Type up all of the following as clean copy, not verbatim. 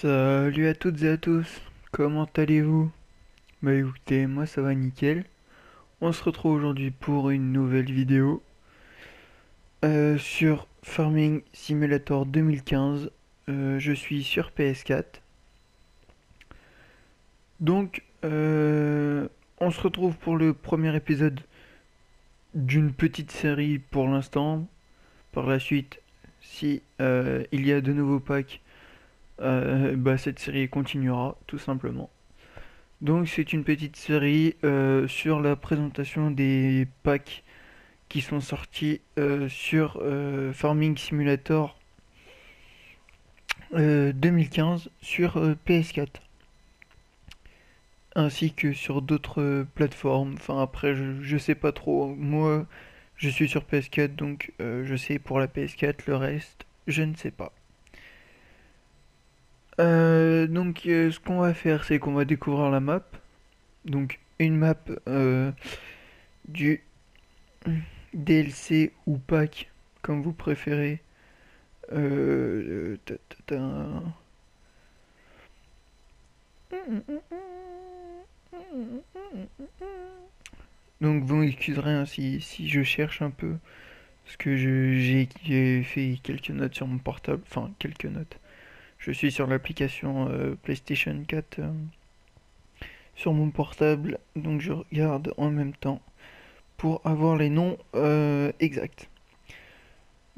Salut à toutes et à tous, comment allez-vous? Bah écoutez, moi ça va nickel. On se retrouve aujourd'hui pour une nouvelle vidéo sur Farming Simulator 2015. Je suis sur PS4. Donc, on se retrouve pour le premier épisode d'une petite série pour l'instant. Par la suite, si il y a de nouveaux packs, bah cette série continuera tout simplement. Donc c'est une petite série sur la présentation des packs qui sont sortis sur Farming Simulator 2015 sur PS4 ainsi que sur d'autres plateformes. Enfin après je sais pas trop. Moi je suis sur PS4 donc je sais pour la PS4, le reste je ne sais pas. Ce qu'on va faire c'est qu'on va découvrir la map. Donc une map du DLC ou pack, comme vous préférez. Ta, ta, ta. Donc vous m'excuserez hein, si je cherche un peu, parce que j'ai fait quelques notes sur mon portable, enfin quelques notes. Je suis sur l'application PlayStation 4 sur mon portable, donc je regarde en même temps pour avoir les noms exacts.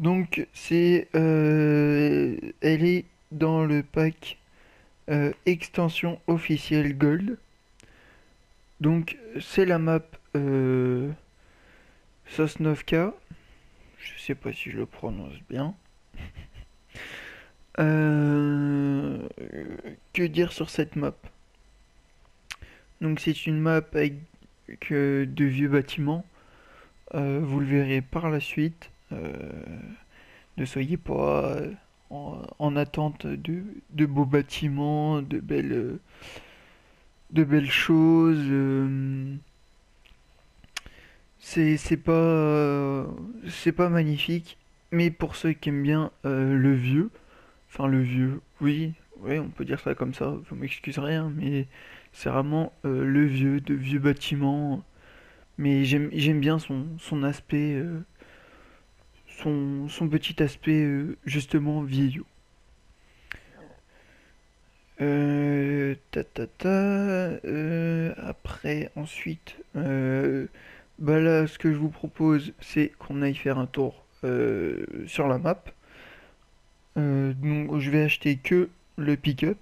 Donc elle est dans le pack extension officielle Gold. Donc c'est la map Sosnovka. Je sais pas si je le prononce bien. Euh, que dire sur cette map? Donc c'est une map avec de vieux bâtiments. Vous le verrez par la suite. Ne soyez pas en attente de beaux bâtiments, de belles choses. C'est pas magnifique, mais pour ceux qui aiment bien le vieux, enfin le vieux, oui, ouais, on peut dire ça comme ça. Vous m'excuserez, hein, mais c'est vraiment le vieux, de vieux bâtiments. Mais j'aime bien son aspect, son petit aspect justement vieillot. Après, ensuite, bah là, ce que je vous propose, c'est qu'on aille faire un tour sur la map. Donc, je vais acheter que le pick-up.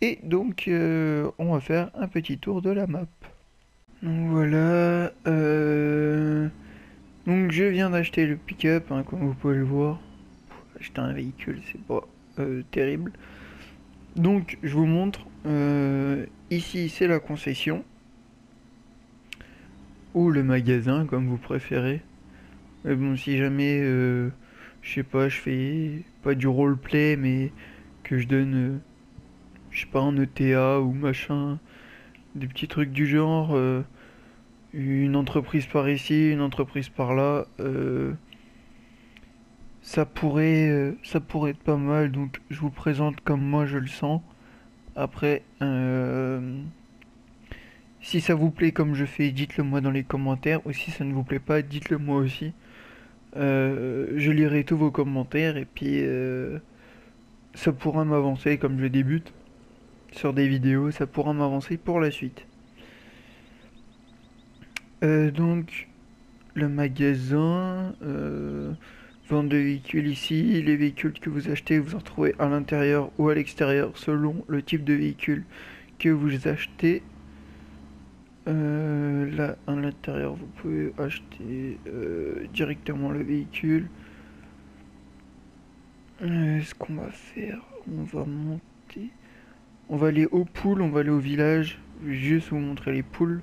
Et donc, on va faire un petit tour de la map. Donc voilà. Donc, je viens d'acheter le pick-up, hein, comme vous pouvez le voir. Acheter un véhicule, c'est pas terrible. Donc, je vous montre. Ici, c'est la concession. Ou le magasin, comme vous préférez. Mais bon, si jamais, je sais pas, je fais pas du roleplay, mais que je donne, je sais pas, un ETA ou machin, des petits trucs du genre, une entreprise par ici, une entreprise par là, ça pourrait être pas mal, donc je vous présente comme moi je le sens. Après, si ça vous plaît comme je fais, dites-le moi dans les commentaires, ou si ça ne vous plaît pas, dites-le moi aussi. Je lirai tous vos commentaires et puis ça pourra m'avancer comme je débute sur des vidéos, ça pourra m'avancer pour la suite. Donc le magasin, vente de véhicules ici, les véhicules que vous achetez, vous en trouvez à l'intérieur ou à l'extérieur selon le type de véhicule que vous achetez. Là à l'intérieur vous pouvez acheter directement le véhicule. Ce qu'on va faire, on va monter. On va aller aux poules, on va aller au village. Je vais juste vous montrer les poules.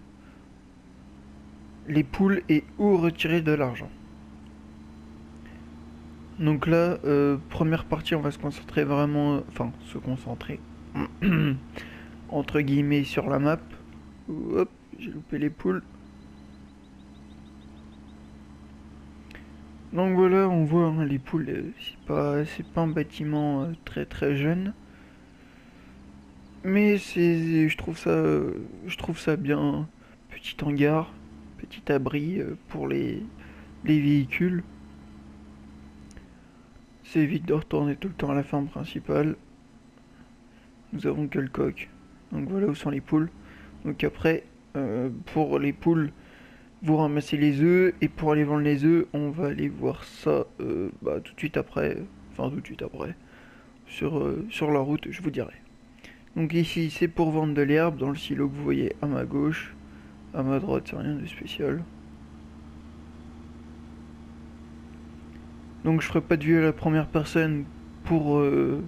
Les poules et où retirer de l'argent. Donc là, première partie, on va se concentrer vraiment. Enfin, se concentrer. Entre guillemets sur la map. Hop, j'ai loupé les poules. Donc voilà, on voit hein, les poules, c'est pas un bâtiment très très jeune. Mais c'est, je trouve ça bien. Petit hangar, petit abri pour les véhicules. Ça évite de retourner tout le temps à la ferme principale. Nous avons que le coq. Donc voilà où sont les poules. Donc après, pour les poules, vous ramassez les œufs. Et pour aller vendre les œufs, on va aller voir ça tout de suite après. Enfin tout de suite après. Sur la route, je vous dirai. Donc ici, c'est pour vendre de l'herbe dans le silo que vous voyez à ma gauche. À ma droite, c'est rien de spécial. Donc je ferai pas de vue à la première personne pour, euh,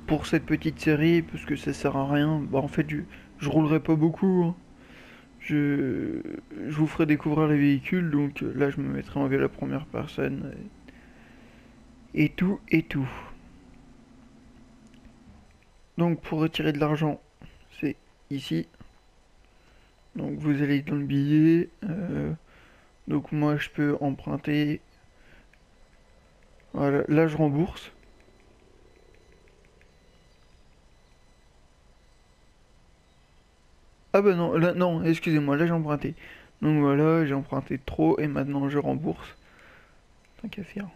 pour cette petite série, parce que ça sert à rien. Bah en fait, je roulerai pas beaucoup, hein. Je, je vous ferai découvrir les véhicules, donc là je me mettrai en vue à la première personne. Et tout, et tout. Donc pour retirer de l'argent, c'est ici. Donc vous allez dans le billet. Donc moi je peux emprunter. Voilà, là je rembourse. Ah bah non, là non, excusez-moi, là j'ai emprunté. Donc voilà, j'ai emprunté trop et maintenant je rembourse. Tant qu'à faire.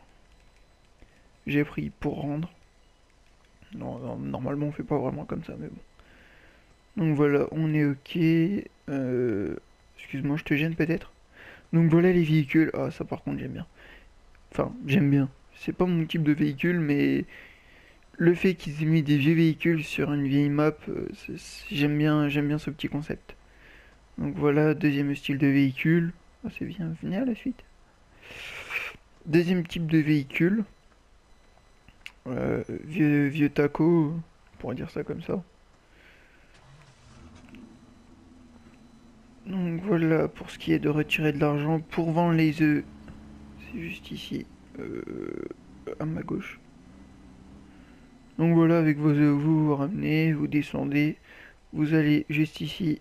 J'ai pris pour rendre. Non, non, normalement on fait pas vraiment comme ça, mais bon. Donc voilà, on est ok. Excuse-moi, je te gêne peut-être. Donc voilà les véhicules. Ah ça par contre j'aime bien. Enfin, j'aime bien. C'est pas mon type de véhicule, mais le fait qu'ils aient mis des vieux véhicules sur une vieille map, j'aime bien ce petit concept. Donc voilà, deuxième style de véhicule. Ah, c'est bien, venez à la suite. Deuxième type de véhicule. Vieux taco, on pourrait dire ça comme ça. Donc voilà, pour ce qui est de retirer de l'argent pour vendre les œufs, c'est juste ici, euh, à ma gauche. Donc voilà, avec vos œufs, vous vous ramenez, vous descendez, vous allez juste ici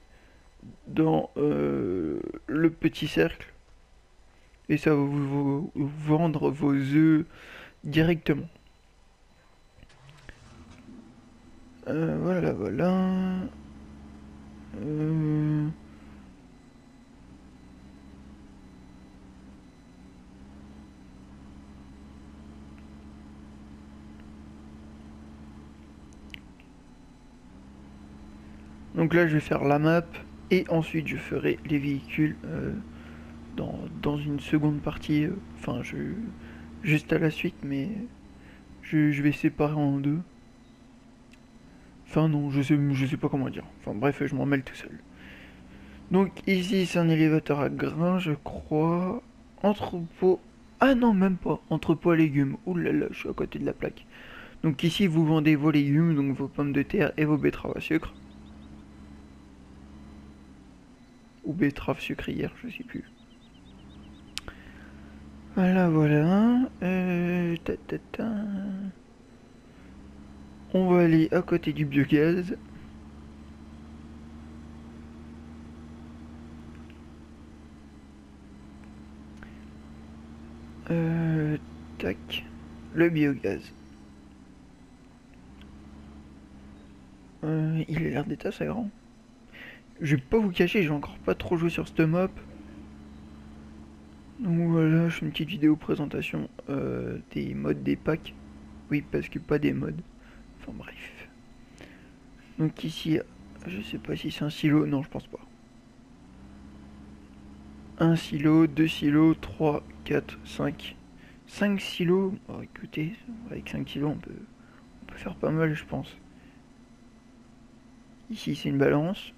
dans le petit cercle et ça va vous vendre vos œufs directement. Voilà, voilà. Euh, Donc là, je vais faire la map et ensuite je ferai les véhicules dans une seconde partie. Enfin, juste à la suite, mais je vais séparer en deux. Enfin non, je sais pas comment dire. Enfin bref, je m'en mêle tout seul. Donc ici, c'est un élévateur à grains, je crois. Entrepôt. Ah non, même pas. Entrepôt à légumes. Ouh là là, je suis à côté de la plaque. Donc ici, vous vendez vos légumes, donc vos pommes de terre et vos betteraves à sucre. Ou betteraves sucrières, je sais plus. Voilà, voilà. Ta, ta, ta. On va aller à côté du biogaz. Euh, tac. Le biogaz. Il a l'air d'être assez grand. Je vais pas vous cacher, j'ai encore pas trop joué sur cette map. Donc voilà, je fais une petite vidéo présentation des modes des packs. Oui, parce que pas des modes. Enfin bref. Donc ici, je sais pas si c'est un silo. Non, je pense pas. Un silo, deux silos, 3, 4, 5. 5 silos. Oh, écoutez, avec 5 silos, on peut faire pas mal, je pense. Ici, c'est une balance.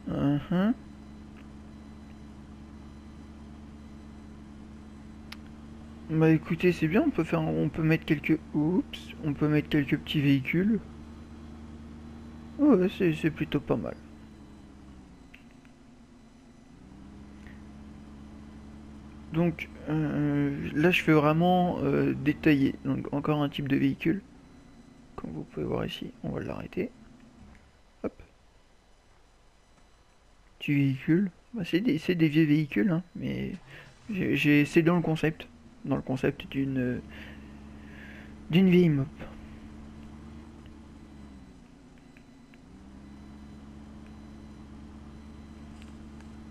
Uh-huh. Bah écoutez, c'est bien, on peut mettre quelques, oups, on peut mettre quelques petits véhicules. Ouais, c'est plutôt pas mal. Donc là, je fais vraiment détaillé. Donc encore un type de véhicule, comme vous pouvez voir ici. On va l'arrêter. Hop, petit véhicule. Bah, c'est des vieux véhicules, hein, mais c'est dans le concept d'une vieille mop.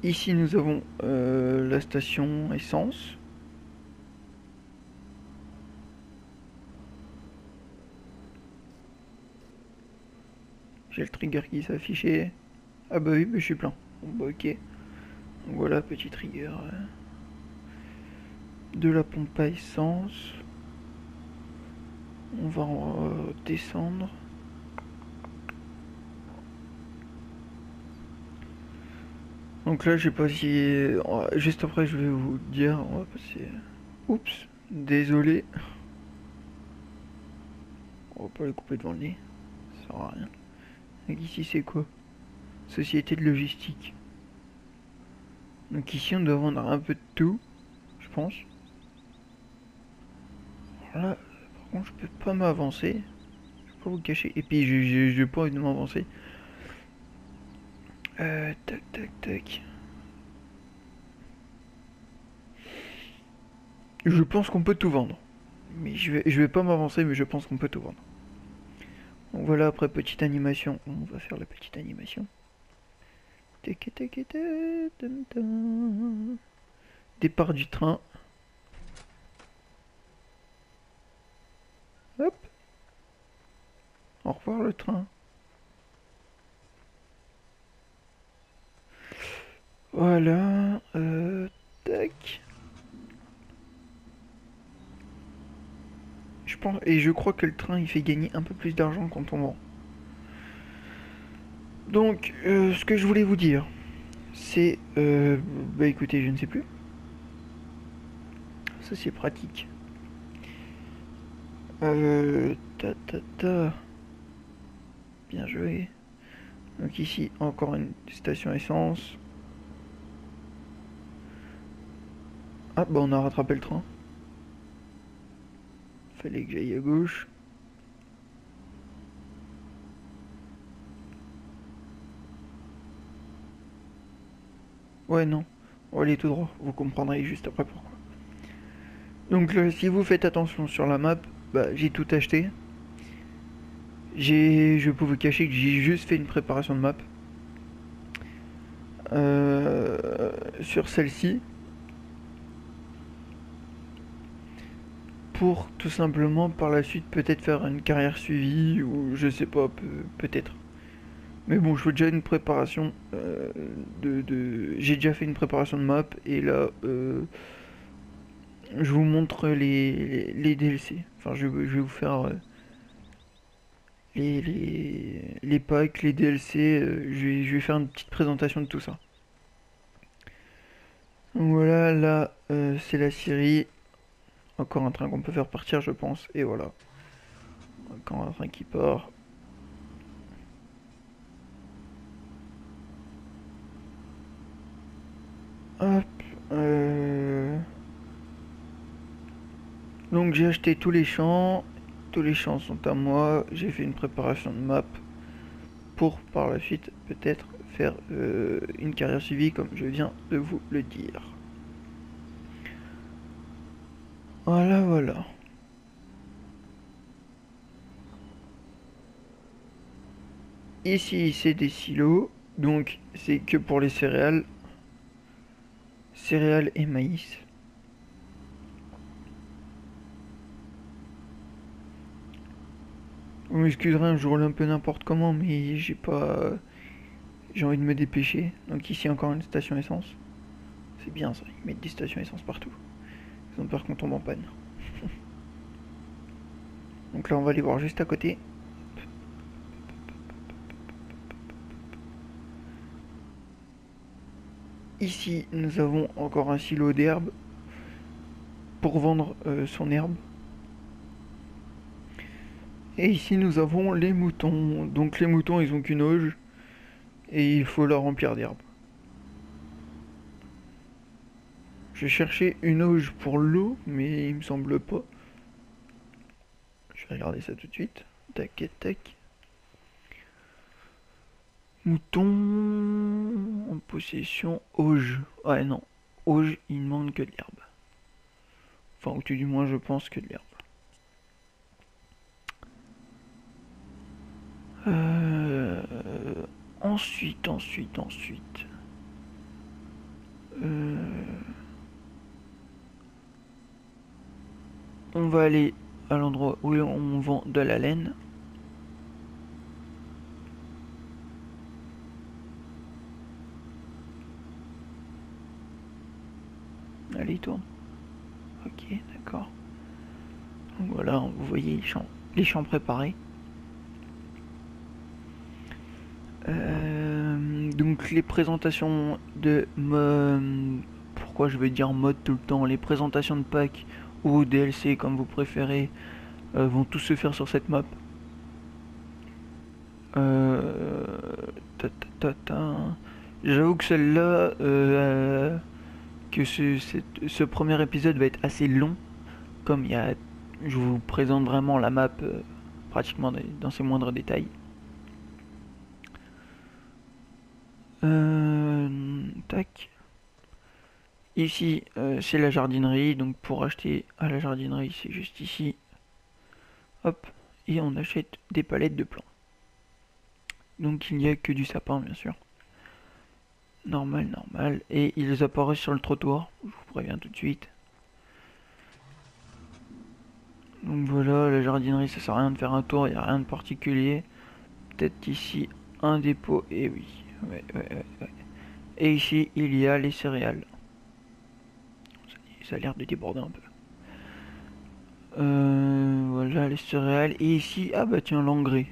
Ici nous avons la station essence. J'ai le trigger qui s'affichait. Ah bah oui, bah je suis plein. Bon bah ok. Donc voilà, petit trigger de la pompe à essence. On va descendre. Donc là, je sais pas si... Juste après, je vais vous dire, on va passer... Oups, désolé. On va pas les couper devant le nez. Ça sert à rien. Donc ici, c'est quoi? Société de logistique. Donc ici, on doit vendre un peu de tout, je pense. Alors là, par contre, je peux pas m'avancer. Je peux pas vous cacher. Et puis, j'ai pas envie de m'avancer. Tac, tac, tac. Je pense qu'on peut tout vendre. Mais je vais pas m'avancer, mais je pense qu'on peut tout vendre. Donc voilà, après petite animation, on va faire la petite animation. Départ du train. Hop. Au revoir le train. Voilà. Tac. Je pense, et je crois que le train il fait gagner un peu plus d'argent quand on vend. Donc, ce que je voulais vous dire, c'est... bah écoutez, je ne sais plus. Ça c'est pratique. Ta ta ta. Bien joué. Donc ici, encore une station essence. Ah bah on a rattrapé le train. Fallait que j'aille à gauche. Ouais non, on va aller tout droit. Vous comprendrez juste après pourquoi. Donc là, si vous faites attention sur la map, bah j'ai tout acheté. Je peux vous cacher que j'ai juste fait une préparation de map. Sur celle-ci. Pour tout simplement par la suite peut-être faire une carrière suivie ou je sais pas, peut-être. Mais bon, je fais déjà une préparation j'ai déjà fait une préparation de map et là je vous montre les DLC. Enfin, je vais vous faire les packs, les DLC. Je vais faire une petite présentation de tout ça. Donc voilà, là c'est la Syrie. Encore un train qu'on peut faire partir, je pense. Et voilà. Encore un train qui part. Hop. Donc j'ai acheté tous les champs. Tous les champs sont à moi. J'ai fait une préparation de map pour par la suite peut-être faire une carrière suivie comme je viens de vous le dire. Voilà, voilà. Ici c'est des silos. Donc c'est que pour les céréales. Céréales et maïs. Vous m'excuserez, je roule un peu n'importe comment, mais j'ai envie de me dépêcher. Donc ici encore une station essence. C'est bien ça, ils mettent des stations essence partout. Ils ont peur qu'on tombe en panne. Donc là on va aller voir juste à côté. Ici nous avons encore un silo d'herbe pour vendre son herbe. Et ici nous avons les moutons. Donc les moutons ils ont qu'une auge et il faut la remplir d'herbe. Je cherchais une auge pour l'eau mais il me semble pas. Je vais regarder ça tout de suite. Tac et tac. Mouton en possession auge. Ouais non. Auge il ne manque que de l'herbe. Enfin ou tout du moins je pense que de l'herbe. Ensuite. Euh, on va aller à l'endroit où on vend de la laine. Allez, tourne. Ok, d'accord. Donc voilà, vous voyez les champs préparés. Donc les présentations de pourquoi je veux dire mode tout le temps, les présentations de packs ou DLC comme vous préférez vont tous se faire sur cette map. Euh, J'avoue que celle-là, que ce premier épisode va être assez long, comme je vous présente vraiment la map pratiquement dans ses moindres détails. Tac. Ici, c'est la jardinerie, donc pour acheter à la jardinerie, c'est juste ici. Hop, et on achète des palettes de plants. Donc il n'y a que du sapin, bien sûr. Normal, normal. Et ils apparaissent sur le trottoir, je vous préviens tout de suite. Donc voilà, la jardinerie, ça sert à rien de faire un tour, il n'y a rien de particulier. Peut-être ici un dépôt, et oui. Ouais. Et ici, il y a les céréales. Ça a l'air de déborder un peu. Voilà les céréales. Et ici, ah bah tiens, l'engrais.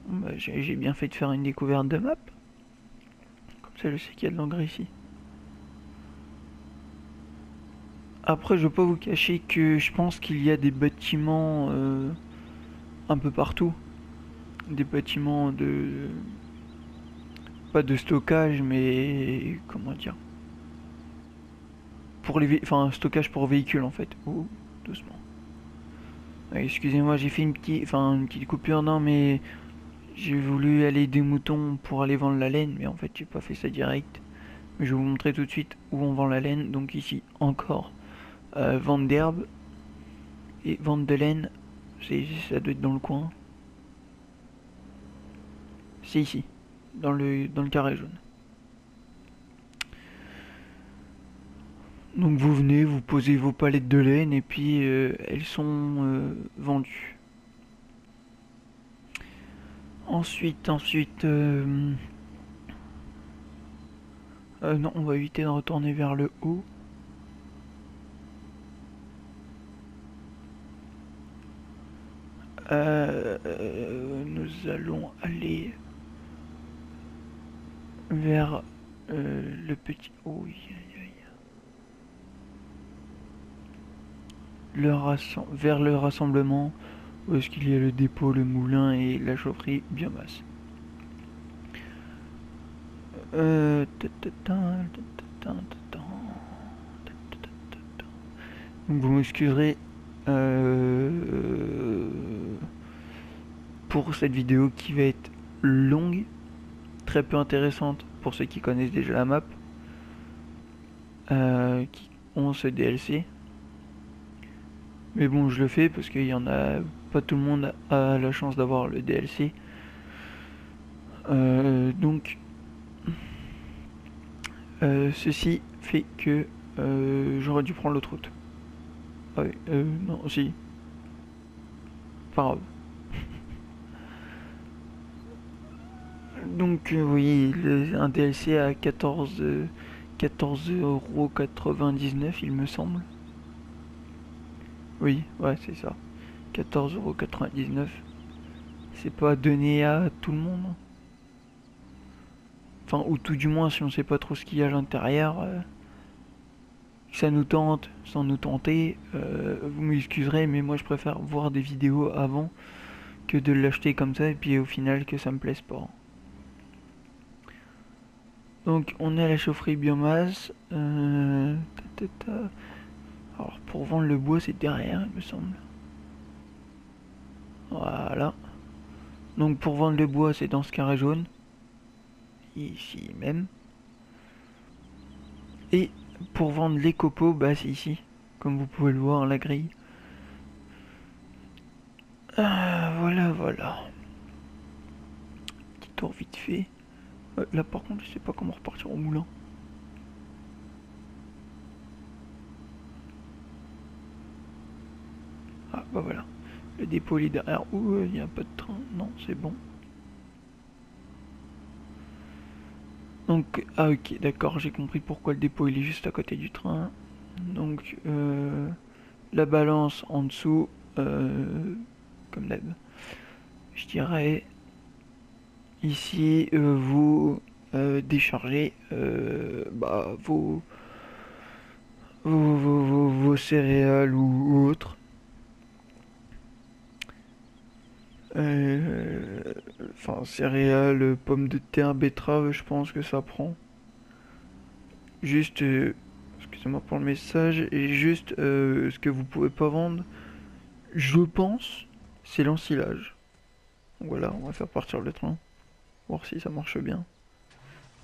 Bah, j'ai bien fait de faire une découverte de map. Comme ça, je sais qu'il y a de l'engrais ici. Après, je vais pas vous cacher que je pense qu'il y a des bâtiments un peu partout. Des bâtiments de... Pas de stockage, mais... Comment dire? Pour les... Enfin, stockage pour véhicules, en fait. Oh, doucement. Ouais, excusez-moi, j'ai fait une petite coupure, non, mais... J'ai voulu aller des moutons pour aller vendre la laine, mais en fait, j'ai pas fait ça direct. Mais je vais vous montrer tout de suite où on vend la laine. Donc ici, encore, vente d'herbe et vente de laine. Ça doit être dans le coin. C'est ici, dans le carré jaune. Donc vous venez, vous posez vos palettes de laine et puis elles sont vendues. Ensuite, non, on va éviter de retourner vers le haut. Nous allons aller vers le petit... Oh, oui, vers le rassemblement où est-ce qu'il y a le dépôt, le moulin et la chaufferie biomasse. Donc vous m'excuserez pour cette vidéo qui va être longue, très peu intéressante pour ceux qui connaissent déjà la map, qui ont ce DLC. Mais bon, je le fais parce qu'il y en a pas tout le monde a la chance d'avoir le DLC. Donc, ceci fait que j'aurais dû prendre l'autre route. Ah oui, non, si. Pas grave. Donc, oui, un DLC à 14,99€, il me semble. Oui, ouais, c'est ça. 14,99€. C'est pas donné à tout le monde. Enfin, ou tout du moins, si on sait pas trop ce qu'il y a à l'intérieur, ça nous tente, sans nous tenter, vous m'excuserez, mais moi je préfère voir des vidéos avant que de l'acheter comme ça et puis au final que ça me plaise pas. Donc on est à la chaufferie biomasse. Alors pour vendre le bois c'est derrière il me semble. Voilà. Donc pour vendre le bois c'est dans ce carré jaune. Ici même. Et pour vendre les copeaux bah c'est ici. Comme vous pouvez le voir la grille. Voilà. Petit tour vite fait. Là par contre je sais pas comment repartir au moulin. Ah bah voilà. Le dépôt il est derrière. Ouh, il n'y a pas de train. Non, c'est bon. Donc, ah ok, d'accord, j'ai compris pourquoi le dépôt il est juste à côté du train. Donc, la balance en dessous, comme d'hab. Je dirais, ici, vous déchargez vos céréales ou autres. Euh, Enfin, céréales, pommes de terre, betteraves, je pense que ça prend. Juste, excusez-moi pour le message, et juste ce que vous pouvez pas vendre, je pense, c'est l'ensilage. Donc voilà, on va faire partir le train, voir si ça marche bien.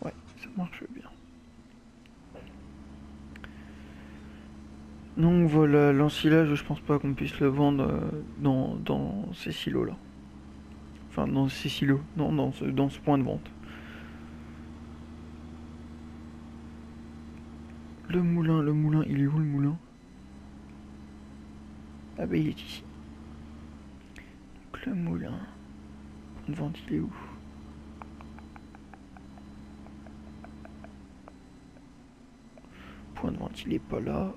Ouais, ça marche bien. Donc voilà, l'ensilage, je pense pas qu'on puisse le vendre dans ces silos-là. Enfin, dans ces silos, non, dans ce point de vente. Le moulin, il est où le moulin? Ah bah il est ici. Donc le moulin, point de vente, il est où? Point de vente, il est pas là.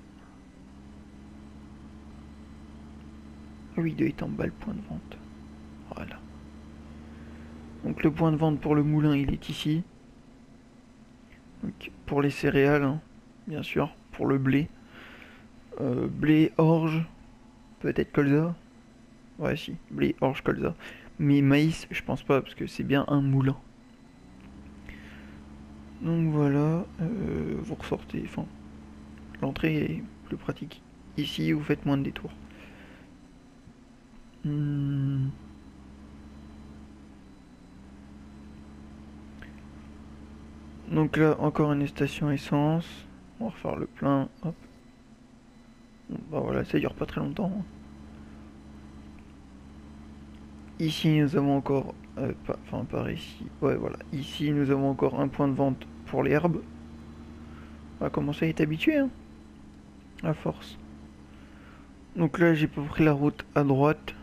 Ah oui, il doit être en bas le point de vente. Voilà. Donc le point de vente pour le moulin, il est ici. Donc, pour les céréales, hein, bien sûr. Pour le blé. Blé, orge, peut-être colza. Ouais, si. Blé, orge, colza. Mais maïs, je pense pas, parce que c'est bien un moulin. Donc voilà, vous ressortez. Enfin, l'entrée est plus pratique. Ici, vous faites moins de détours. Hmm. Donc là, encore une station essence. On va refaire le plein. Hop. Bon, bah voilà, ça dure pas très longtemps, hein. Ici, nous avons encore... enfin, par ici. Ouais, voilà. Ici, nous avons encore un point de vente pour l'herbe. On va commencer à être habitué, hein, à force. Donc là, j'ai pas pris la route à droite.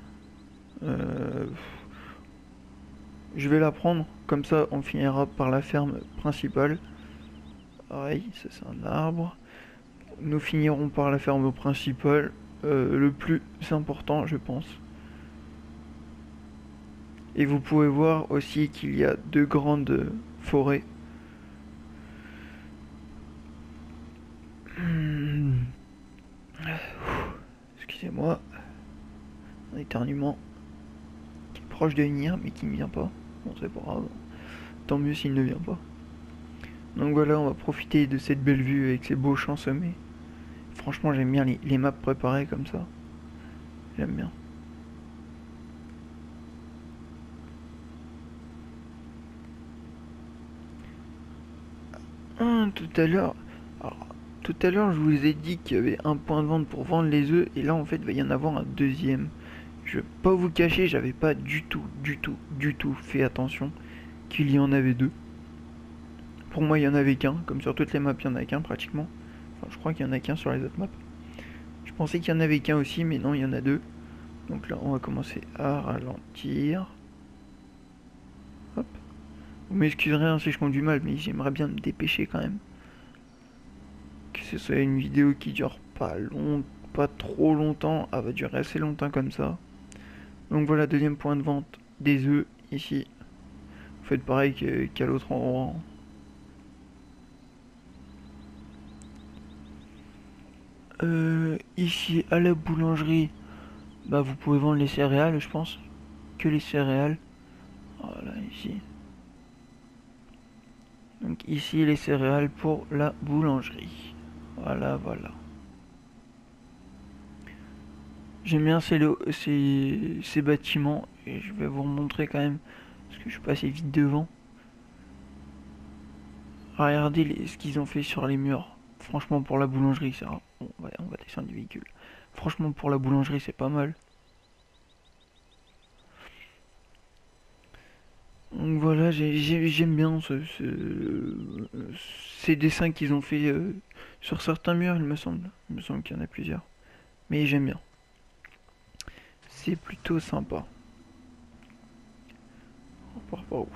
Euh, je vais la prendre. Comme ça, on finira par la ferme principale. Pareil, ça c'est un arbre. Nous finirons par la ferme principale. Le plus important, je pense. Et vous pouvez voir aussi qu'il y a deux grandes forêts. Excusez-moi, un éternuement qui est proche de venir mais qui ne vient pas. Bon, c'est pas grave. Tant mieux s'il ne vient pas. Donc voilà, on va profiter de cette belle vue avec ces beaux champs semés. Franchement, j'aime bien les maps préparées comme ça. J'aime bien. Ah, tout à l'heure, je vous ai dit qu'il y avait un point de vente pour vendre les œufs, et là, en fait, il va y en avoir un deuxième. Je vais pas vous cacher, j'avais pas du tout fait attention qu'il y en avait deux. Pour moi, il y en avait qu'un, comme sur toutes les maps, il y en a qu'un pratiquement. Enfin, je crois qu'il y en a qu'un sur les autres maps. Je pensais qu'il y en avait qu'un aussi, mais non, il y en a deux. Donc là, on va commencer à ralentir. Hop. Vous m'excuserez hein, si je conduis mal, mais j'aimerais bien me dépêcher quand même. Que ce soit une vidéo qui dure pas trop longtemps. Elle va durer assez longtemps comme ça. Donc voilà, deuxième point de vente des œufs ici. Vous faites pareil qu'à l'autre endroit. Ici à la boulangerie, bah vous pouvez vendre les céréales, je pense. Que les céréales. Voilà, ici. Donc ici les céréales pour la boulangerie. Voilà, voilà. J'aime bien ces bâtiments et je vais vous remontrer quand même parce que je suis passé vite devant. Regardez ce qu'ils ont fait sur les murs. Franchement pour la boulangerie, c'est bon, on va descendre du véhicule. Franchement pour la boulangerie, c'est pas mal. Donc voilà, j'aime bien ces dessins qu'ils ont fait sur certains murs, il me semble. Il me semble qu'il y en a plusieurs. Mais j'aime bien. c'est plutôt sympa. On part par où?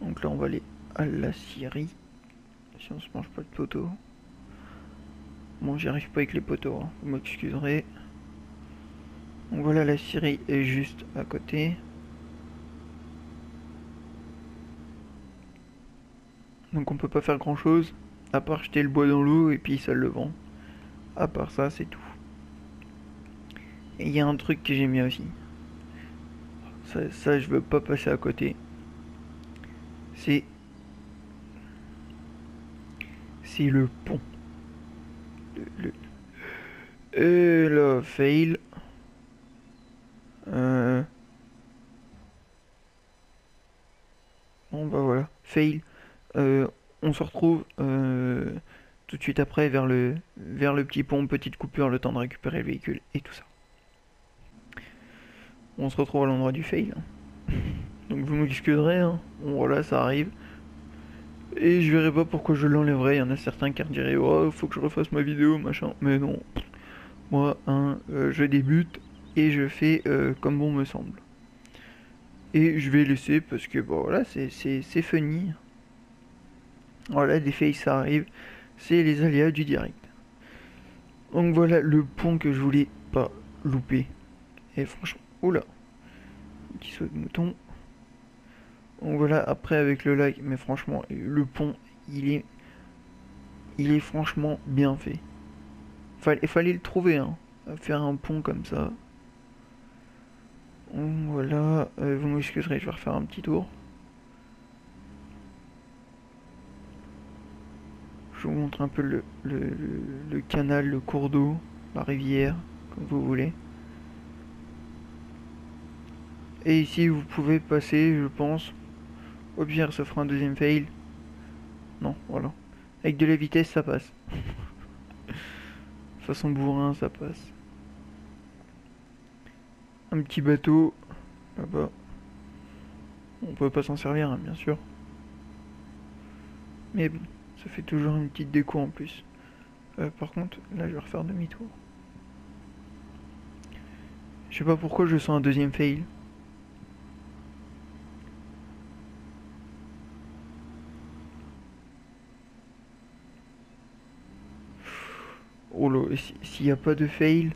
Donc là on va aller à la scierie. Si on se mange pas de poteau. Bon, j'y arrive pas avec les poteaux, hein. Vous m'excuserez. Donc voilà, la scierie est juste à côté. Donc on peut pas faire grand chose, à part jeter le bois dans l'eau et puis ça le vend. À part ça, c'est tout. Et il y a un truc que j'aime bien aussi. Ça, je veux pas passer à côté. C'est... C'est le pont. Et là, fail. Bon bah voilà, fail. On se retrouve tout de suite après vers le petit pont, petite coupure, le temps de récupérer le véhicule et tout ça. On se retrouve à l'endroit du fail. Donc vous m'excuserez, hein. Bon voilà, ça arrive. Et je verrai pas pourquoi je l'enlèverai. Il y en a certains qui diraient oh faut que je refasse ma vidéo, machin. Mais non. Moi, hein, je débute et je fais comme bon me semble. Et je vais laisser parce que bon voilà, c'est funny. Voilà, des fails ça arrive. C'est les aléas du direct. Donc voilà le pont que je voulais pas louper. Et franchement, oula, petit saut de mouton. Donc voilà, après avec le lac, mais franchement, le pont, il est franchement bien fait. Fallait le trouver, hein. Faire un pont comme ça. Donc voilà, vous m'excuserez, je vais refaire un petit tour. Je vous montre un peu le canal, le cours d'eau, la rivière, comme vous voulez. Et ici, vous pouvez passer, je pense. Au pire, ça fera un deuxième fail. Non, voilà. Avec de la vitesse, ça passe. Façon bourrin, ça passe. Un petit bateau, là-bas. On peut pas s'en servir, hein, bien sûr. Mais bon, ça fait toujours une petite déco en plus. Par contre, là, je vais refaire demi-tour. Je sais pas pourquoi je sens un deuxième fail. Oh là, s'il n'y a pas de fail,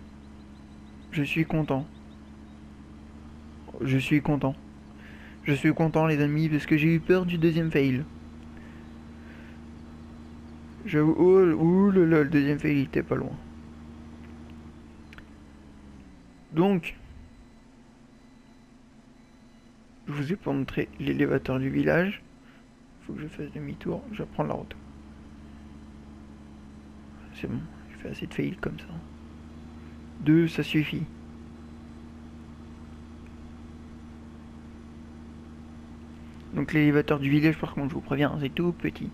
je suis content. Je suis content. Je suis content les amis parce que j'ai eu peur du deuxième fail. J'avoue, oh là, le deuxième fail il était pas loin. Donc, je vous ai pas montré l'élévateur du village. Faut que je fasse demi-tour, je vais prendre la route. C'est bon, j'ai fait assez de fail comme ça. 2, ça suffit. Donc l'élévateur du village par contre je vous préviens c'est tout petit.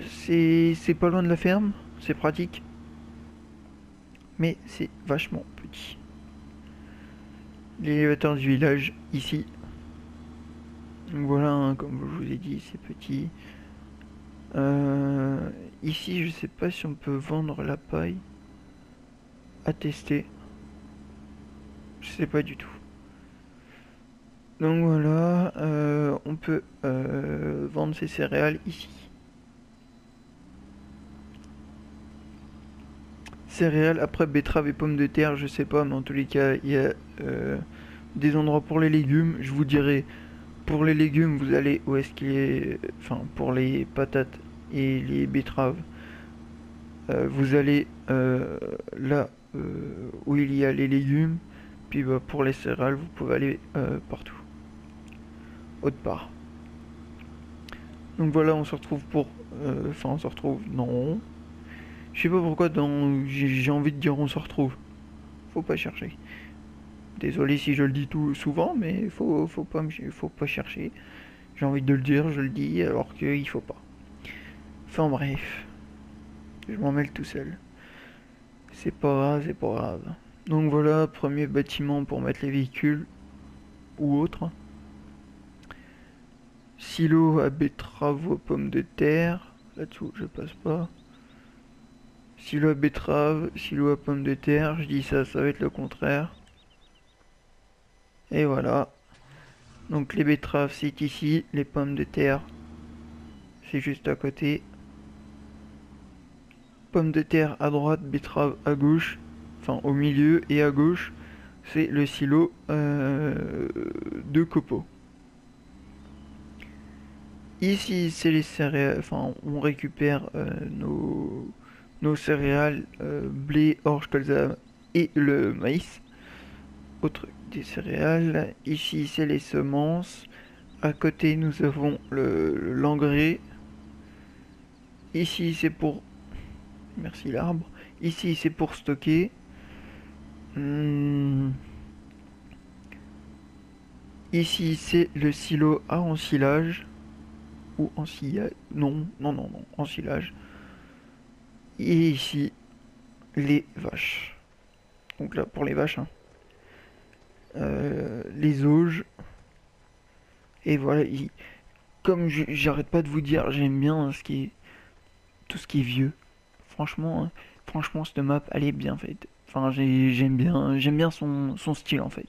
C'est pas loin de la ferme, c'est pratique. Mais c'est vachement petit. L'élévateur du village ici. Donc voilà, hein, comme je vous ai dit, c'est petit. Ici je sais pas si on peut vendre la paille. À tester. Je sais pas du tout. Donc voilà, on peut vendre ses céréales ici. Céréales, après betterave et pommes de terre, je sais pas, mais en tous les cas, il y a des endroits pour les légumes. Je vous dirai, pour les légumes, vous allez où est-ce qu'il est. Enfin, pour les patates et les betteraves, vous allez là où il y a les légumes. Puis bah, pour les céréales, vous pouvez aller partout. Autre part. Donc voilà, on se retrouve pour. Enfin, on se retrouve. Non. Je sais pas pourquoi dans. J'ai envie de dire on se retrouve. Faut pas chercher. Désolé si je le dis tout souvent, mais faut pas chercher. J'ai envie de le dire, je le dis, alors qu'il faut pas. Enfin bref. Je m'en mêle tout seul. C'est pas grave, c'est pas grave. Donc voilà, premier bâtiment pour mettre les véhicules. Ou autre. Silo à betteraves aux pommes de terre. Là-dessous, je passe pas. silo à betterave, silo à pommes de terre. Je dis ça, ça va être le contraire. Et voilà. Donc les betteraves c'est ici, les pommes de terre c'est juste à côté. Pommes de terre à droite, betterave à gauche, enfin au milieu et à gauche, c'est le silo de copeaux. Ici c'est les céréales, enfin on récupère nos céréales, blé, orge, colza et le maïs. Autre des céréales, ici c'est les semences. À côté nous avons l'engrais. Ici c'est pour Merci l'arbre. Ici, c'est pour stocker. Hmm. Ici, c'est le silo à ensilage. Ou ensilage. Non, non, non, non. Ensilage. Et ici, les vaches. Donc là, pour les vaches, hein. Les auges. Et voilà. Comme j'arrête pas de vous dire, j'aime bien tout ce qui est vieux. Franchement, franchement, cette map, elle est bien faite. Enfin, j'aime bien son style en fait.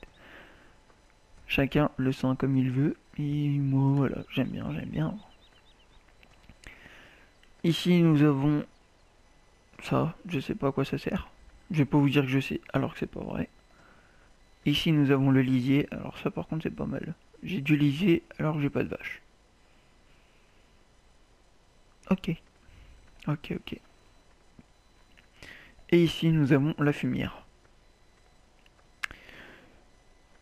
Chacun le sent comme il veut. Et moi, voilà, j'aime bien, j'aime bien. Ici, nous avons ça. Je sais pas à quoi ça sert. Je vais pas vous dire que je sais, alors que c'est pas vrai. Ici, nous avons le lisier. Alors ça, par contre, c'est pas mal. J'ai du lisier, alors que j'ai pas de vache. Ok, ok, ok. Et ici, nous avons la fumière.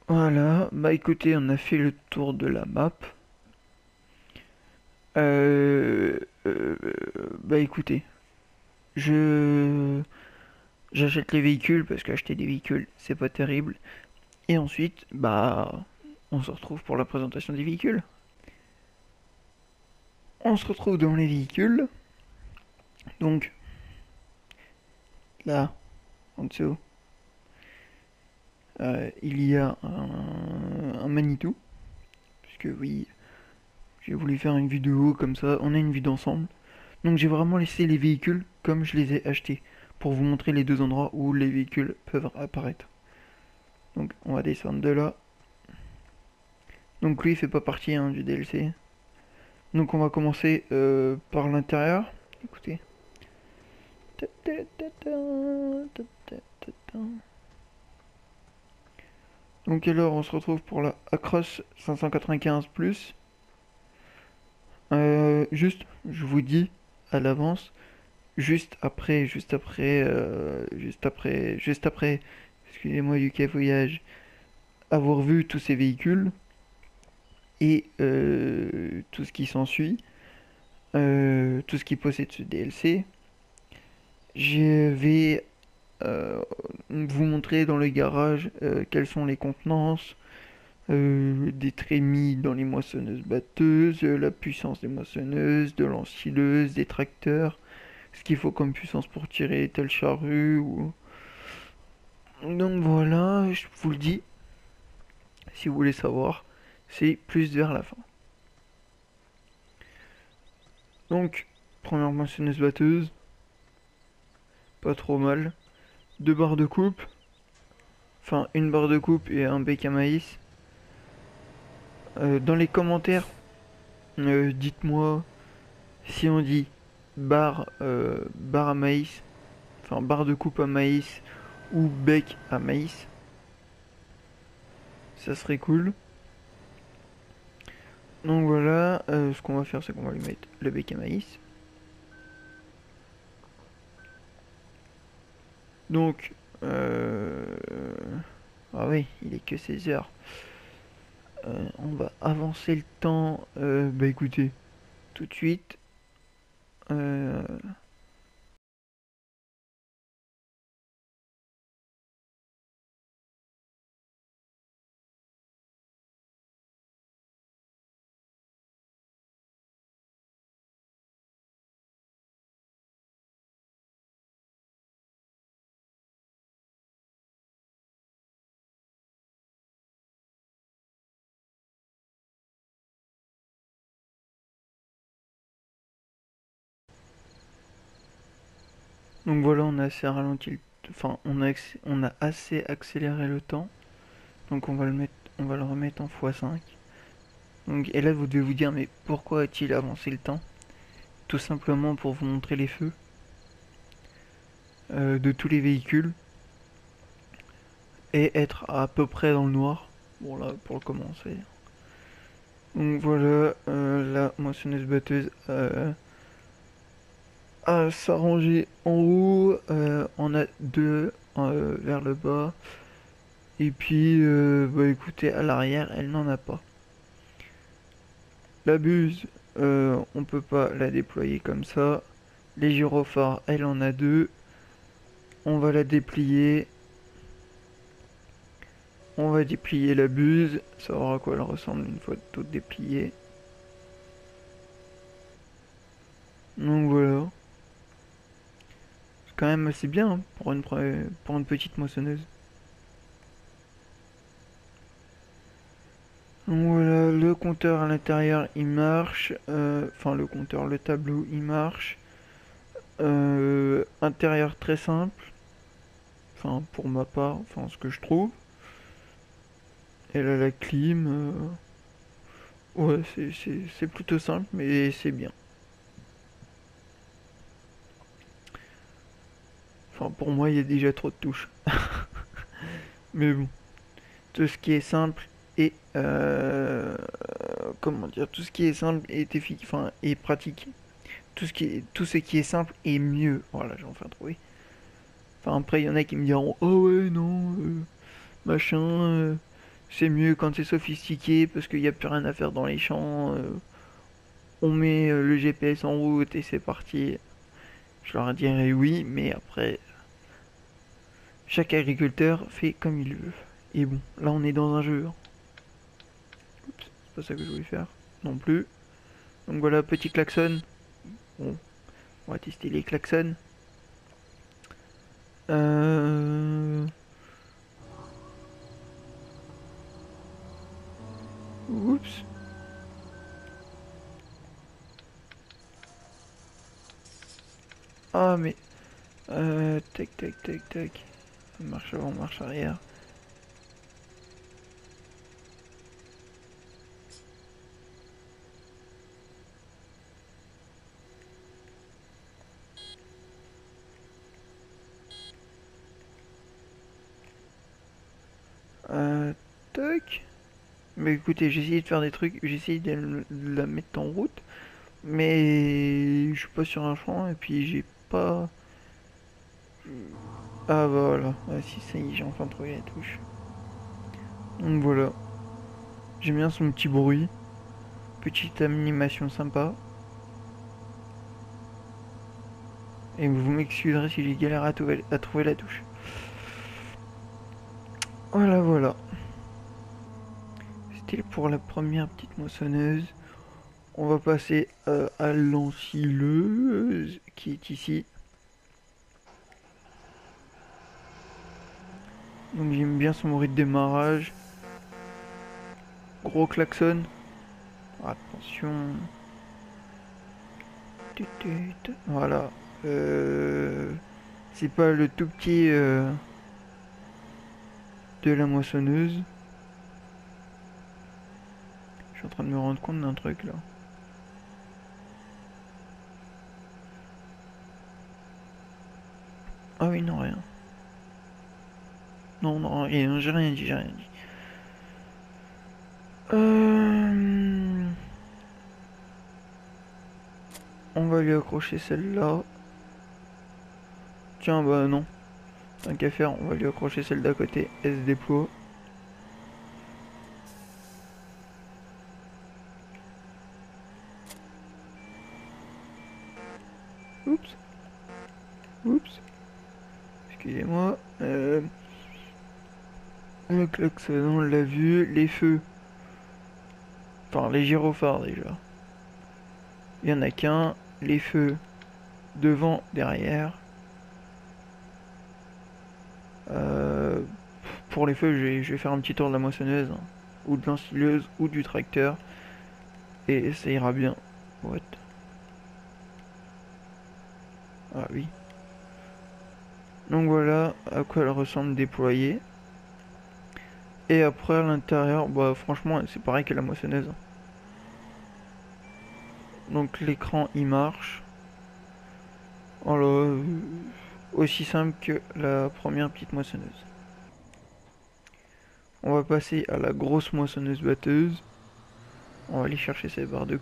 Voilà, bah écoutez, on a fait le tour de la map. Euh, euh, Bah écoutez, je j'achète les véhicules parce qu'acheter des véhicules c'est pas terrible. Et ensuite, bah on se retrouve pour la présentation des véhicules. On se retrouve dans les véhicules. Donc là, en dessous, il y a un Manitou. Puisque oui, j'ai voulu faire une vidéo comme ça, on a une vue d'ensemble. Donc j'ai vraiment laissé les véhicules comme je les ai achetés. Pour vous montrer les deux endroits où les véhicules peuvent apparaître. Donc on va descendre de là. Donc lui il fait pas partie hein, du DLC. Donc on va commencer par l'intérieur. Écoutez. Donc alors on se retrouve pour la Acros 595 plus. Juste, je vous dis à l'avance, juste après, excusez-moi UK Voyage, avoir vu tous ces véhicules et tout ce qui s'ensuit, tout ce qui possède ce DLC, je vais vous montrer dans le garage quelles sont les contenances, des trémies dans les moissonneuses batteuses, la puissance des moissonneuses, de l'ensileuse, des tracteurs, ce qu'il faut comme puissance pour tirer telle charrue ou... Donc voilà, je vous le dis, si vous voulez savoir, c'est plus vers la fin. Donc, première moissonneuse batteuse, pas trop mal. Deux barres de coupe, enfin une barre de coupe et un bec à maïs. Dans les commentaires, dites-moi si on dit barre à maïs, enfin barre de coupe à maïs ou bec à maïs. Ça serait cool. Donc voilà, ce qu'on va faire, c'est qu'on va lui mettre le bec à maïs. Donc, ah oui, il est que 16 heures. On va avancer le temps. Bah écoutez, tout de suite. Euh, Donc voilà, on a assez ralenti, enfin on a assez accéléré le temps. Donc on va le remettre en x5. Donc, et là vous devez vous dire mais pourquoi a-t-il avancé le temps? Tout simplement pour vous montrer les feux de tous les véhicules et être à peu près dans le noir. Bon là pour commencer. Donc voilà, la moissonneuse batteuse à s'arranger en haut, on a deux vers le bas. Et puis, bah écoutez, à l'arrière, elle n'en a pas. La buse, on peut pas la déployer comme ça. Les gyrophares, elle en a deux. On va la déplier. On va déplier la buse. Savoir à quoi elle ressemble une fois toute dépliée. Donc voilà. C'est quand même assez bien hein, pour une petite moissonneuse. Donc voilà, le compteur à l'intérieur il marche. Enfin, le compteur, le tableau il marche. Intérieur très simple. Enfin, pour ma part, enfin, ce que je trouve. Elle a la clim. Ouais, c'est plutôt simple, mais c'est bien. Enfin, pour moi, il y a déjà trop de touches. Mais bon, tout ce qui est simple et comment dire, tout ce qui est simple est efficace, enfin, est pratique. Tout ce qui est simple est mieux. Voilà, j'ai enfin trouvé. Enfin, après, il y en a qui me diront, oh ouais, non, machin, c'est mieux quand c'est sophistiqué parce qu'il n'y a plus rien à faire dans les champs. On met le GPS en route et c'est parti. Je leur dirais oui, mais après, chaque agriculteur fait comme il veut. Et bon, là on est dans un jeu. Hein. Oups, c'est pas ça que je voulais faire. Non plus. Donc voilà, petit klaxon. Bon, on va tester les klaxons. Euh... Oups. Ah mais... Tac tac tac tac. Marche avant, marche arrière. Tac. Mais écoutez, j'ai essayé de faire des trucs, j'ai essayé de la mettre en route, mais je suis pas sur un champ et puis j'ai pas... Ah bah voilà, ah, si ça y est, j'ai enfin trouvé la touche. Donc voilà, j'aime bien son petit bruit, petite animation sympa. Et vous m'excuserez si j'ai galéré à trouver la touche. Voilà, voilà. C'était pour la première petite moissonneuse. On va passer à l'ensileuse qui est ici. Donc j'aime bien son bruit de démarrage. Gros klaxon. Attention. Voilà. C'est pas le tout petit de la moissonneuse. Je suis en train de me rendre compte d'un truc là. Ah oui, non, rien. Non, non, j'ai rien dit, j'ai rien dit. On va lui accrocher celle-là. Tiens, bah non. Tant qu'à faire, on va lui accrocher celle d'à côté. Elle se déploie. Oups. Oups. Excusez-moi. Le klaxon, on l'a vu. Les feux. Enfin, les gyrophares déjà. Il y en a qu'un. Les feux devant, derrière. Euh, pour les feux, je vais faire un petit tour de la moissonneuse. Hein, ou de l'ensileuse, ou du tracteur. Et ça ira bien. What? Ah oui. Donc voilà à quoi elle ressemble déployée. Et après à l'intérieur, bah franchement c'est pareil que la moissonneuse. Donc l'écran il marche. Voilà, aussi simple que la première petite moissonneuse. On va passer à la grosse moissonneuse batteuse. On va aller chercher ces barres de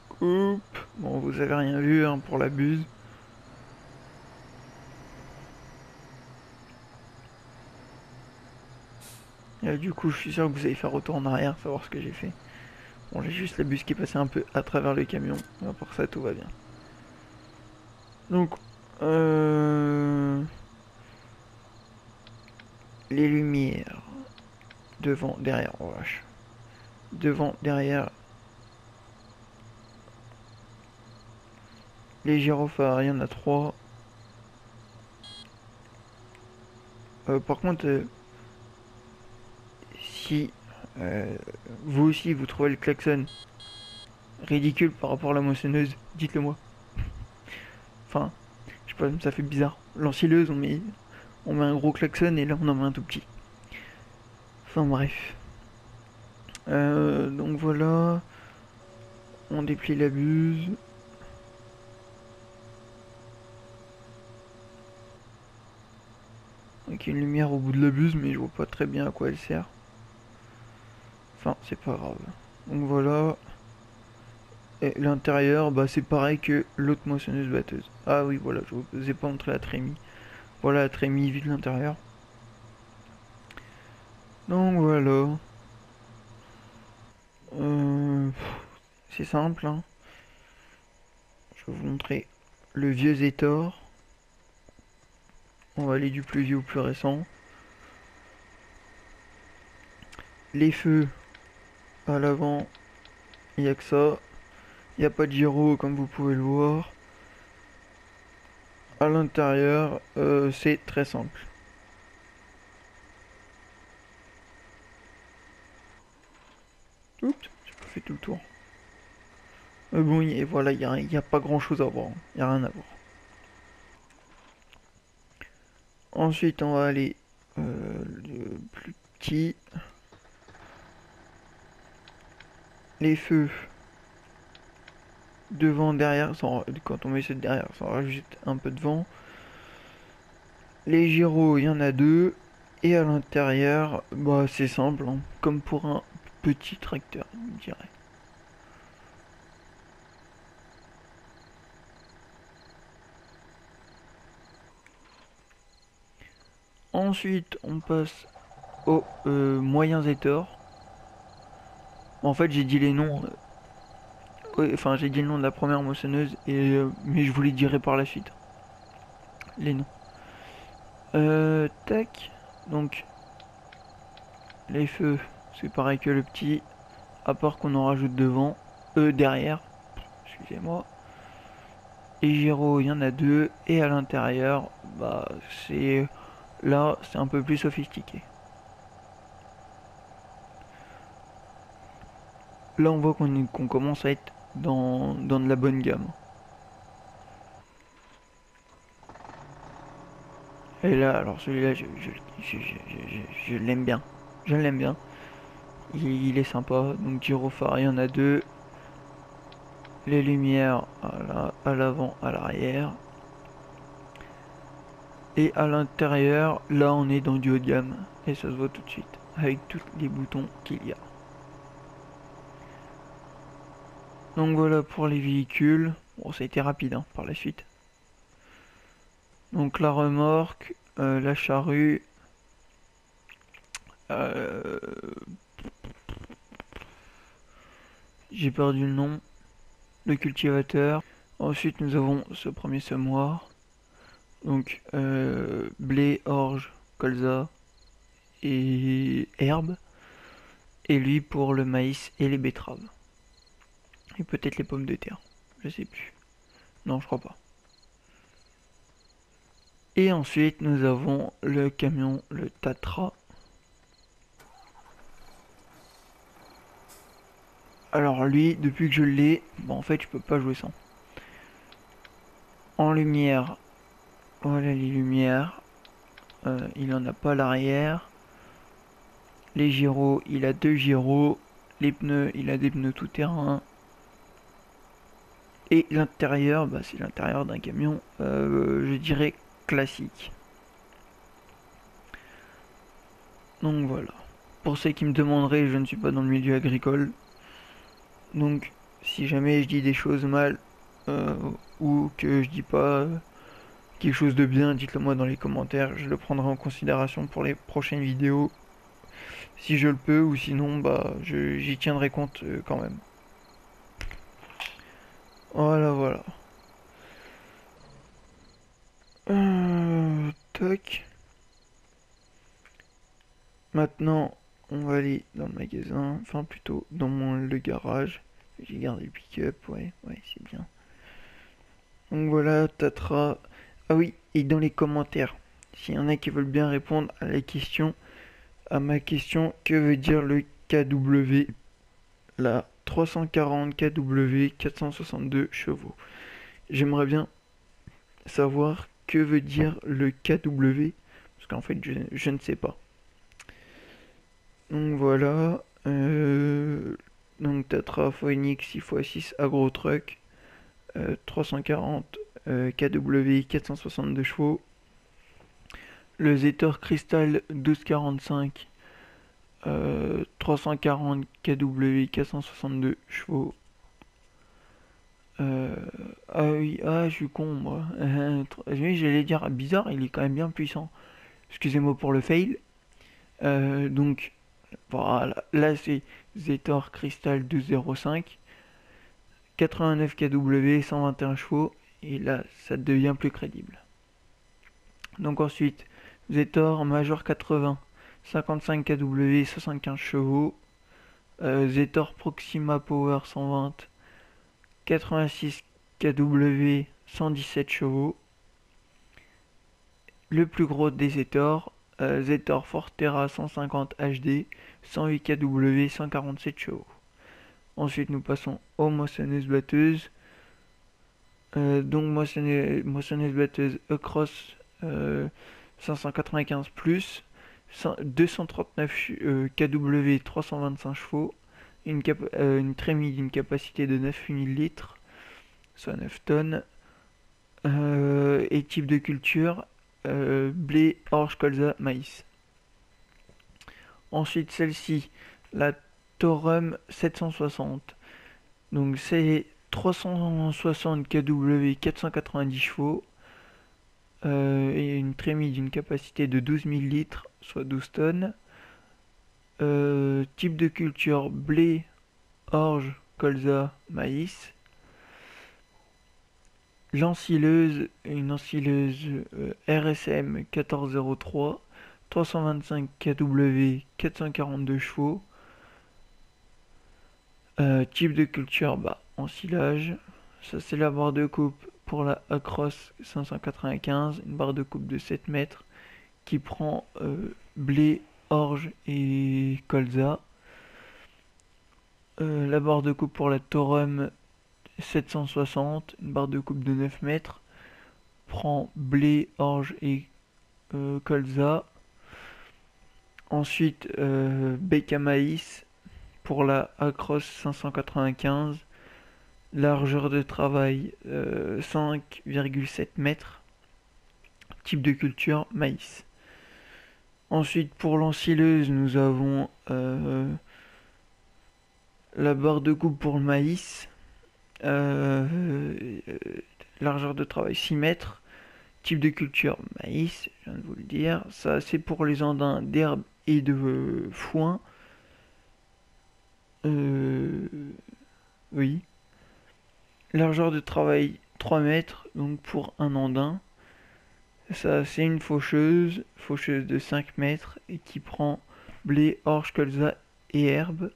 coupe. Bon, vous avez rien vu hein, pour la buse. Et là, du coup, je suis sûr que vous allez faire retour en arrière, savoir ce que j'ai fait. Bon, j'ai juste la buse qui est passée un peu à travers le camion. Mais pour ça, tout va bien. Donc, les lumières. Devant, derrière, oh vache. Devant, derrière. Les gyrophares, il y en a 3. Par contre, si euh, vous aussi vous trouvez le klaxon ridicule par rapport à la moissonneuse, dites-le moi. Enfin, je sais pas, ça fait bizarre. L'ensileuse, on met un gros klaxon et là on en met un tout petit. Enfin bref. Donc voilà. On déplie la buse. Avec une lumière au bout de la buse, mais je vois pas très bien à quoi elle sert. Enfin, c'est pas grave. Donc voilà. Et l'intérieur, bah c'est pareil que l'autre moissonneuse batteuse. Ah oui, voilà, je vous ai pas montré la trémie. Voilà la trémie vue de l'intérieur. Donc voilà. Euh, c'est simple, hein. Je vais vous montrer le vieux Zetor. On va aller du plus vieux au plus récent. Les feux à l'avant, il n'y a que ça. Il n'y a pas de gyro comme vous pouvez le voir. À l'intérieur, c'est très simple. Oups, j'ai pas fait tout le tour. Mais bon, et voilà, il n'y a pas grand chose à voir. Il n'y a rien à voir. Ensuite, on va aller le plus petit. Les feux devant, derrière. Quand on met ça derrière, ça rajoute un peu de vent. Les gyros, il y en a 2. Et à l'intérieur, bah c'est simple, hein, comme pour un petit tracteur, je dirais. Ensuite, on passe aux moyens et torts. En fait, j'ai dit les noms. Enfin, j'ai dit le nom de la première moissonneuse, mais je vous les dirai par la suite. Les noms. Tac. Donc, les feux, c'est pareil que le petit. À part qu'on en rajoute devant. Derrière. Excusez-moi. Les gyros, il y en a 2. Et à l'intérieur, bah, c'est. Là, c'est un peu plus sophistiqué. Là, on voit qu'on commence à être dans de la bonne gamme. Et là, alors celui-là, je l'aime bien. Je l'aime bien. Il est sympa. Donc gyrophare, il y en a 2. Les lumières à l'avant, à l'arrière. Et à l'intérieur, là, on est dans du haut de gamme. Et ça se voit tout de suite. Avec tous les boutons qu'il y a. Donc voilà pour les véhicules. Bon, ça a été rapide hein, par la suite. Donc la remorque, la charrue, euh, j'ai perdu le nom, le cultivateur. Ensuite nous avons ce premier semoir. Donc blé, orge, colza et herbe. Et lui pour le maïs et les betteraves. Et peut-être les pommes de terre. Je sais plus. Non, je crois pas. Et ensuite nous avons le camion, le Tatra. Alors lui, depuis que je l'ai, bon en fait je peux pas jouer sans. En lumière, voilà les lumières. il en a pas à l'arrière. Les gyros, il a 2 gyros. Les pneus, il a des pneus tout-terrain. Et l'intérieur, bah, c'est l'intérieur d'un camion, je dirais classique. Donc voilà. Pour ceux qui me demanderaient, je ne suis pas dans le milieu agricole. Donc si jamais je dis des choses mal euh, ou que je dis pas quelque chose de bien, dites-le moi dans les commentaires. Je le prendrai en considération pour les prochaines vidéos. Si je le peux, ou sinon, bah, j'y tiendrai compte quand même. Voilà, voilà. Toc. Maintenant, on va aller dans le magasin, enfin plutôt dans le garage. J'ai gardé le pick-up, ouais, c'est bien. Donc voilà, Tatra. Ah oui, et dans les commentaires, s'il y en a qui veulent bien répondre à la question, à ma question, que veut dire le KW, la 340 KW 462 chevaux. J'aimerais bien savoir que veut dire le KW, parce qu'en fait, je ne sais pas. Donc voilà. Donc Tatra Phoenix 6x6 Agro Truck 340 KW 462 chevaux. Le Zetor Crystal 1245 340 KW 462 chevaux. Ah oui, ah je suis con moi. Oui, j'allais dire bizarre, il est quand même bien puissant. Excusez-moi pour le fail. Donc voilà, là c'est Zetor Crystal 1205 89 kW 121 chevaux et là ça devient plus crédible. Donc ensuite Zetor Major 80 55 kW 75 chevaux. Zetor Proxima Power 120 86 kW 117 chevaux. Le plus gros des Zetor, Zetor Forterra 150 HD 108 kW 147 chevaux. Ensuite nous passons aux moissonneuses batteuses. Donc moissonneuse batteuse Across 595 plus 239 kW 325 chevaux, une trémie d'une capacité de 9000 litres, soit 9 tonnes, et type de culture blé, orge, colza, maïs. Ensuite celle-ci, la Torum 760, donc c'est 360 kW 490 chevaux, et une trémie d'une capacité de 12 000 litres, soit 12 tonnes. Type de culture blé, orge, colza, maïs. L'ensileuse, une ensileuse RSM 1403, 325 kW, 442 chevaux. Type de culture, bah, ensilage. Ça c'est la barre de coupe pour la Across 595, une barre de coupe de 7 mètres qui prend blé, orge et colza. La barre de coupe pour la Torum 760, une barre de coupe de 9 mètres, prend blé, orge et colza. Ensuite, bec à maïs pour la Across 595, largeur de travail 5,7 mètres, type de culture maïs. Ensuite, pour l'ensileuse, nous avons la barre de coupe pour le maïs, largeur de travail 6 mètres, type de culture maïs, je viens de vous le dire. Ça, c'est pour les andins d'herbe et de foin. Oui. Largeur de travail 3 mètres, donc pour un andin. Ça, c'est une faucheuse de 5 mètres, et qui prend blé, orge, colza et herbe.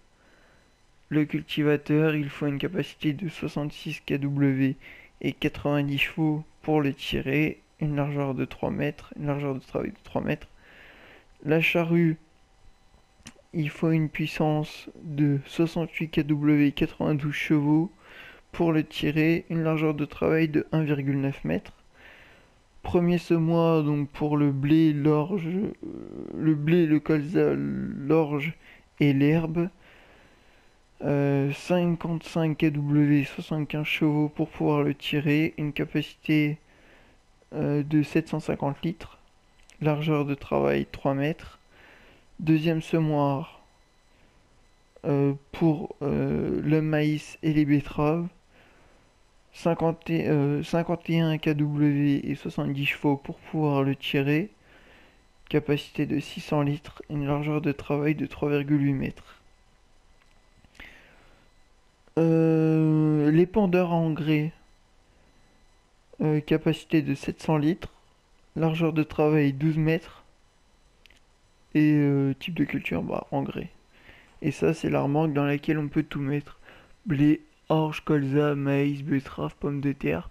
Le cultivateur, il faut une capacité de 66 kW et 90 chevaux pour le tirer, une largeur de 3 mètres, une largeur de travail de 3 mètres. La charrue, il faut une puissance de 68 kW 92 chevaux pour le tirer, une largeur de travail de 1,9 mètres. Premier semoir donc pour le blé, l'orge, le blé, le colza, l'orge et l'herbe. 55 kW, 75 chevaux pour pouvoir le tirer, une capacité de 750 litres, largeur de travail 3 mètres. Deuxième semoir pour le maïs et les betteraves, 51 kW et 70 chevaux pour pouvoir le tirer, capacité de 600 litres, une largeur de travail de 3,8 mètres. L'épandeur à engrais, capacité de 700 litres, largeur de travail 12 mètres et type de culture, bah, engrais. Et ça, c'est la remorque dans laquelle on peut tout mettre. Blé, orge, colza, maïs, betterave, pommes de terre,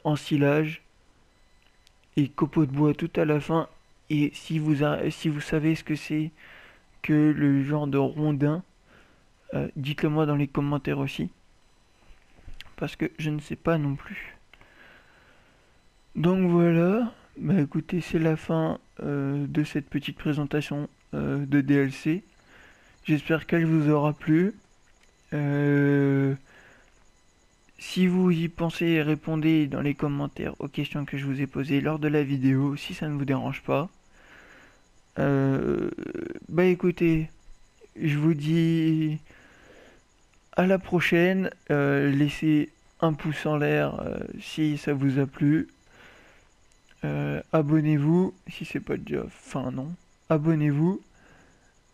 ensilage et copeaux de bois tout à la fin. Et si vous savez ce que c'est que le genre de rondin, dites-le moi dans les commentaires aussi. Parce que je ne sais pas non plus. Donc voilà, bah écoutez, c'est la fin de cette petite présentation de DLC. J'espère qu'elle vous aura plu. Si vous y pensez, répondez dans les commentaires aux questions que je vous ai posées lors de la vidéo, si ça ne vous dérange pas. Bah écoutez, je vous dis à la prochaine. Laissez un pouce en l'air si ça vous a plu. Abonnez-vous si c'est pas déjà. Enfin non. Abonnez-vous.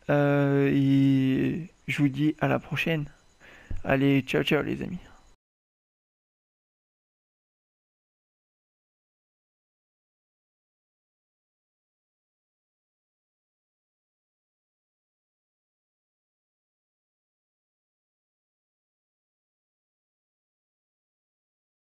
Et je vous dis à la prochaine. Allez, ciao ciao les amis.